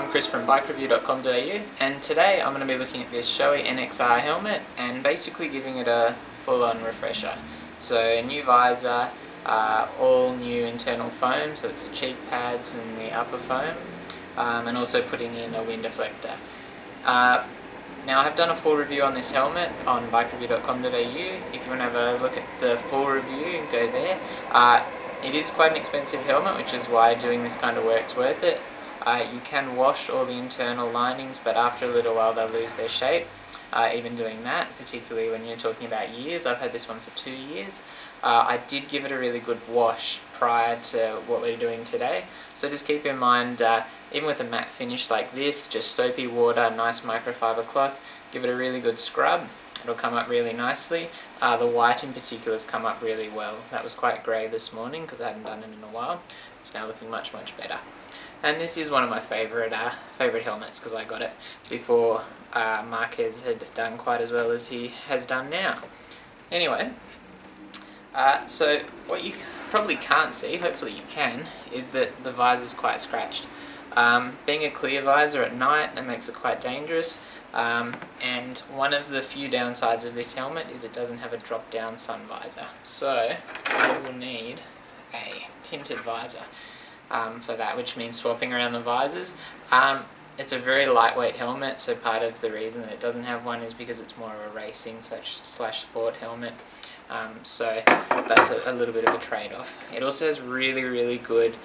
Chris from bikereview.com.au, and today I'm going to be looking at this Shoei NXR helmet and basically giving it a full-on refresher. So new visor, all new internal foam, so it's the cheek pads and the upper foam, and also putting in a wind deflector. Now I have done a full review on this helmet on bikereview.com.au. If you want to have a look at the full review, go there. It is quite an expensive helmet, which is why doing this kind of work's worth it. You can wash all the internal linings, but after a little while they'll lose their shape. Even doing that, particularly when you're talking about years. I've had this one for 2 years. I did give it a really good wash prior to what we're doing today. So just keep in mind, even with a matte finish like this, just soapy water, nice microfiber cloth, give it a really good scrub. It'll come up really nicely. The white in particular has come up really well. That was quite grey this morning because I hadn't done it in a while. It's now looking much better. And this is one of my favourite helmets because I got it before Marquez had done quite as well as he has done now. Anyway, so what you probably can't see, hopefully you can, is that the visor's quite scratched. Being a clear visor at night, that makes it quite dangerous. And one of the few downsides of this helmet is it doesn't have a drop-down sun visor. So you will need a tinted visor for that, which means swapping around the visors. It's a very lightweight helmet, so part of the reason that it doesn't have one is because it's more of a racing slash sport helmet. So that's a little bit of a trade-off. It also has really good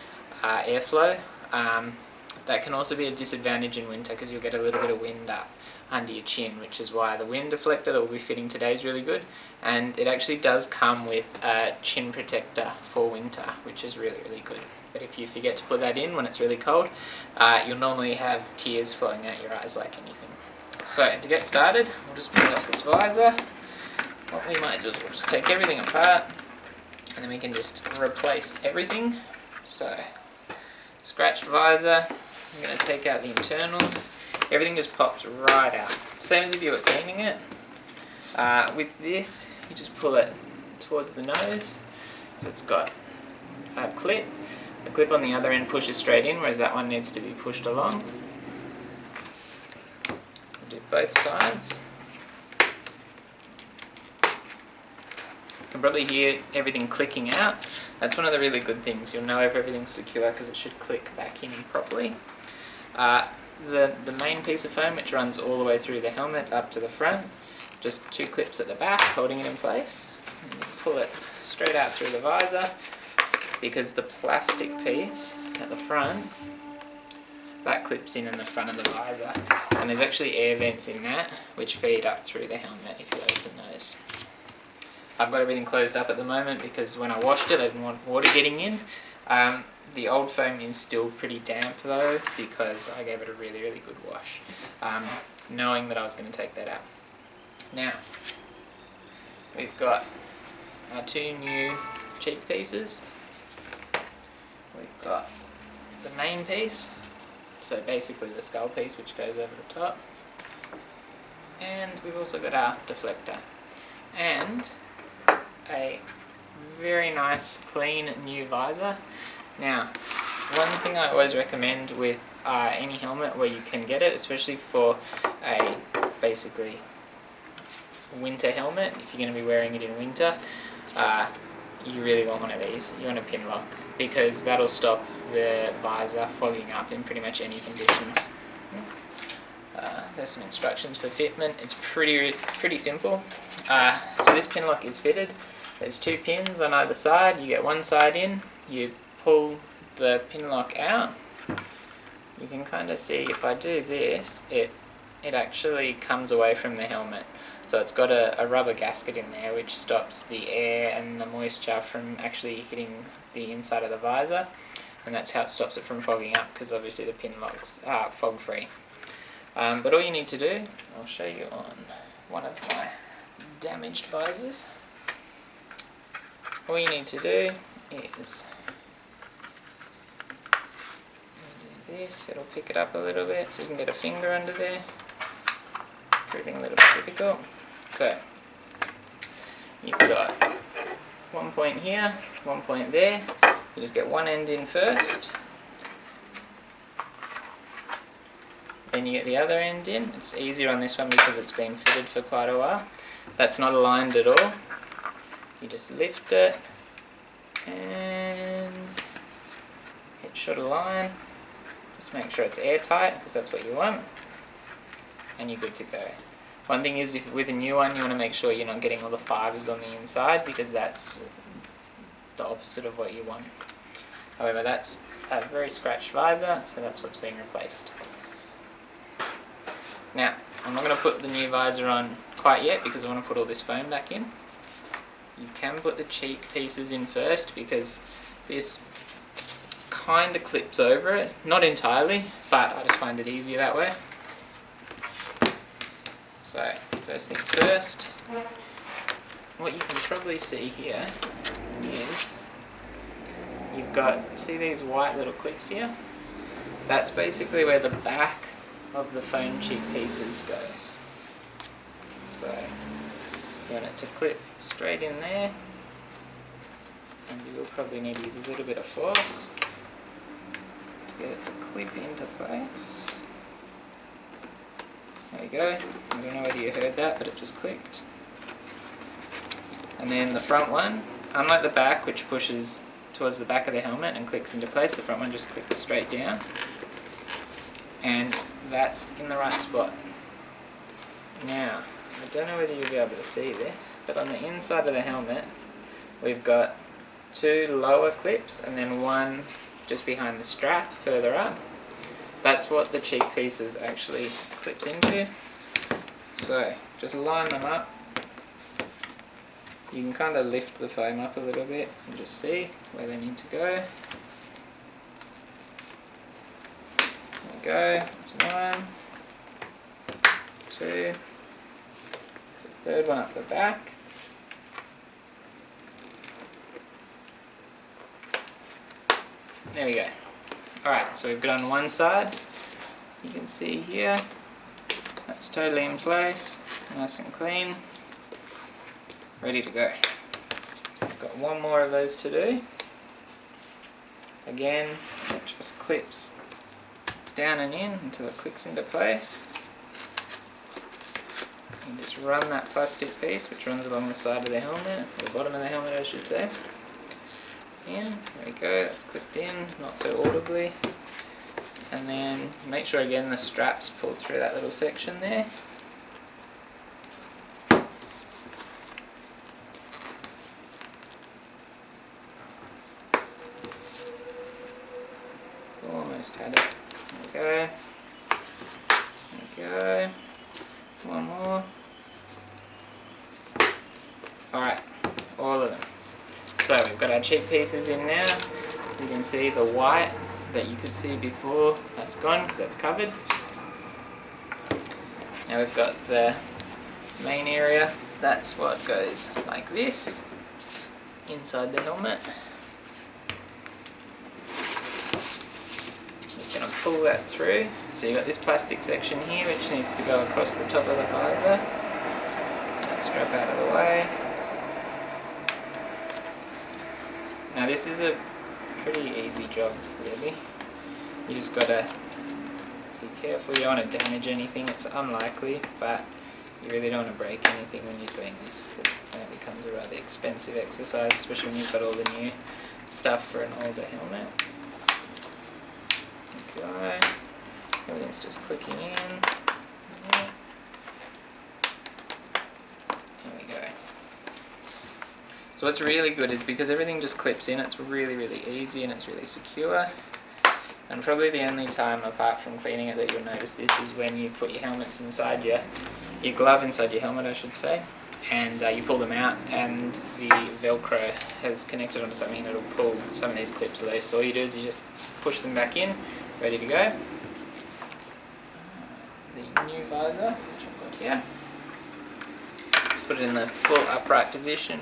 airflow. That can also be a disadvantage in winter because you'll get a little bit of wind up under your chin, which is why the wind deflector that we'll be fitting today is really good. And it actually does come with a chin protector for winter, which is really good. But if you forget to put that in when it's really cold, you'll normally have tears flowing out your eyes like anything. So to get started, we'll just peel off this visor. What we might do is we'll just take everything apart and then we can just replace everything. So, scratched visor, I'm going to take out the internals. Everything just pops right out. Same as if you were cleaning it. With this, you just pull it towards the nose, so it's got a clip. The clip on the other end pushes straight in, whereas that one needs to be pushed along. We'll do both sides. You can probably hear everything clicking out. That's one of the really good things. You'll know if everything's secure because it should click back in properly. The main piece of foam, which runs all the way through the helmet up to the front, just 2 clips at the back holding it in place. And you pull it straight out through the visor because the plastic piece at the front, that clips in the front of the visor. And there's actually air vents in that which feed up through the helmet if you open those. I've got everything closed up at the moment because when I washed it I didn't want water getting in. The old foam is still pretty damp though because I gave it a really good wash, knowing that I was going to take that out. Now, we've got our 2 new cheek pieces. We've got the main piece, so basically the skull piece which goes over the top. And we've also got our deflector. And a very nice clean new visor. Now, one thing I always recommend with any helmet where you can get it, especially for a basically winter helmet, if you're going to be wearing it in winter, you really want one of these. You want a pin lock because that'll stop the visor fogging up in pretty much any conditions. There's some instructions for fitment. It's pretty simple. So this pin lock is fitted. There's 2 pins on either side. You get one side in, you pull the pin lock out. You can kind of see if I do this, it actually comes away from the helmet. So it's got a rubber gasket in there which stops the air and the moisture from actually hitting the inside of the visor, and that's how it stops it from fogging up because obviously the pin lock's fog free. But all you need to do, I'll show you on one of my damaged visors. All you need to do is do this, it'll pick it up a little bit so you can get a finger under there, proving a little bit difficult. So, you've got 1 point here, 1 point there, you just get one end in first, Then you get the other end in. It's easier on this one because it's been fitted for quite a while. That's not aligned at all. You just lift it and it should align. Just make sure it's airtight because that's what you want. And you're good to go. One thing is, if with a new one, you want to make sure you're not getting all the fibres on the inside because that's the opposite of what you want. However, that's a very scratched visor, so that's what's being replaced. Now, I'm not going to put the new visor on quite yet because I want to put all this foam back in. You can put the cheek pieces in first because this kind of clips over it. Not entirely, but I just find it easier that way. So, first things first, what you can probably see here is you've got, see these white little clips here? That's basically where the back of the foam cheek pieces goes. So you want it to clip straight in there, and you will probably need to use a little bit of force to get it to clip into place. There you go. I don't know whether you heard that, but it just clicked. And then the front one, unlike the back, which pushes towards the back of the helmet and clicks into place, the front one just clicks straight down. And that's in the right spot. Now, I don't know whether you'll be able to see this, but on the inside of the helmet, we've got two lower clips and then one just behind the strap further up. That's what the cheek pieces actually clips into. So, just line them up. You can kind of lift the foam up a little bit and just see where they need to go. There we go, that's one, two, the third one up the back. There we go. Alright, so we've got on one side, you can see here, that's totally in place, nice and clean, ready to go. Got one more of those to do. Again, it just clips down and in until it clicks into place. And just run that plastic piece, which runs along the side of the helmet, or the bottom of the helmet I should say, in. There we go, that's clipped in, not so audibly. And then make sure again the straps pull through that little section there. Almost had it. There we go. There we go. One more. Alright, all of them. So we've got our cheek pieces in now. You can see the white that you could see before, that's gone because that's covered. Now we've got the main area, that's what goes like this, inside the helmet. Just going to pull that through. So you've got this plastic section here which needs to go across the top of the visor. That strap out of the way. Now this is a pretty easy job really. You just got to be careful, you don't want to damage anything, it's unlikely, but you really don't want to break anything when you're doing this because then it becomes a rather expensive exercise, especially when you've got all the new stuff for an older helmet. Okay, everything's just clicking in. There we go. So what's really good is because everything just clips in, it's really, really easy and it's really secure. And probably the only time apart from cleaning it that you'll notice this is when you've put your helmets inside your glove inside your helmet I should say, and you pull them out and the Velcro has connected onto something and it'll pull some of these clips away. So all you do is you just push them back in, ready to go. The new visor, which I've got here. Just put it in the full upright position.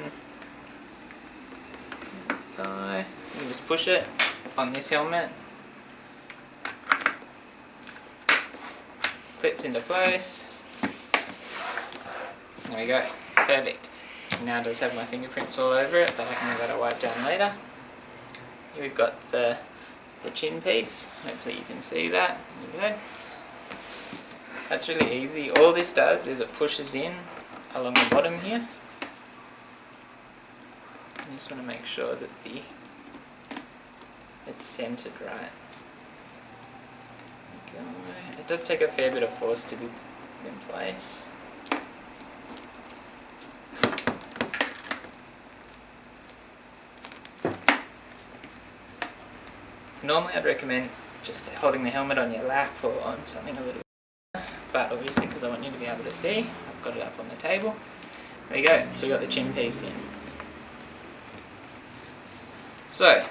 You can just push it on this helmet. Clips into place. There we go. Perfect. Now it does have my fingerprints all over it, but I can have that wipe down later. Here we've got the chin piece. Hopefully you can see that. There you go. That's really easy. All this does is it pushes in along the bottom here. You just want to make sure that it's centered right. It does take a fair bit of force to be in place. Normally I'd recommend just holding the helmet on your lap or on something a little bit, but obviously because I want you to be able to see, I've got it up on the table. There you go, so we've got the chin piece in. So,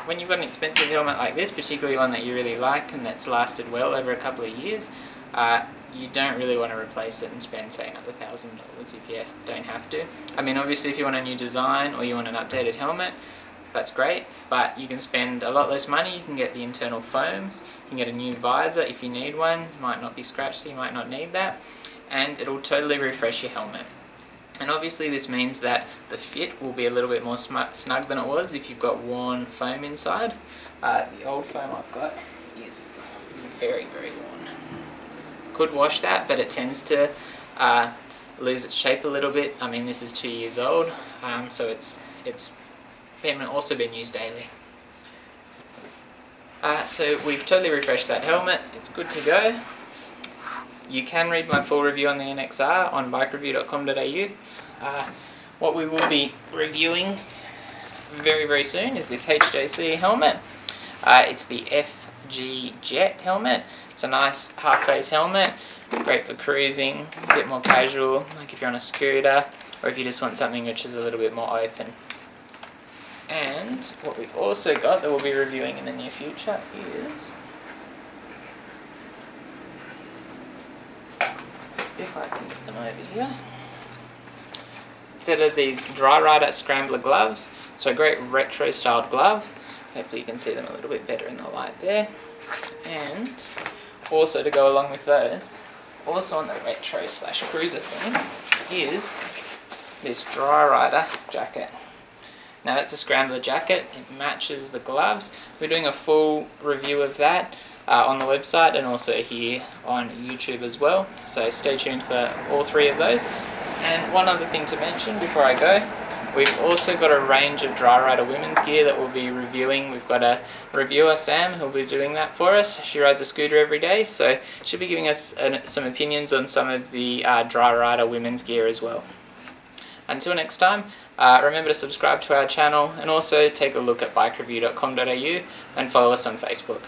when you've got an expensive helmet like this, particularly one that you really like and that's lasted well over a couple of years, you don't really want to replace it and spend, say, another $1,000 if you don't have to. I mean, obviously if you want a new design or you want an updated helmet, that's great, but you can spend a lot less money. You can get the internal foams, you can get a new visor if you need one. It might not be scratched, so you might not need that, and it'll totally refresh your helmet. And obviously this means that the fit will be a little bit more snug than it was if you've got worn foam inside. The old foam I've got is very, very worn. Could wash that, but it tends to lose its shape a little bit. I mean, this is 2 years old, so it's also been used daily. So we've totally refreshed that helmet. It's good to go. You can read my full review on the NXR on bikereview.com.au. What we will be reviewing very, very soon is this HJC helmet. It's the FG Jet helmet. It's a nice half-face helmet, great for cruising, a bit more casual, like if you're on a scooter, or if you just want something which is a little bit more open. And what we've also got that we'll be reviewing in the near future is, if I can get them over here, instead of these Dry Rider Scrambler gloves, so a great retro styled glove. Hopefully you can see them a little bit better in the light there. And also to go along with those, also on the retro / cruiser theme, is this Dry Rider jacket. Now that's a Scrambler jacket, it matches the gloves. We're doing a full review of that on the website and also here on YouTube as well. So stay tuned for all three of those. And one other thing to mention before I go, we've also got a range of Dry Rider women's gear that we'll be reviewing. We've got a reviewer, Sam, who'll be doing that for us. She rides a scooter every day, so she'll be giving us some opinions on some of the Dry Rider women's gear as well. Until next time, remember to subscribe to our channel and also take a look at bikereview.com.au and follow us on Facebook.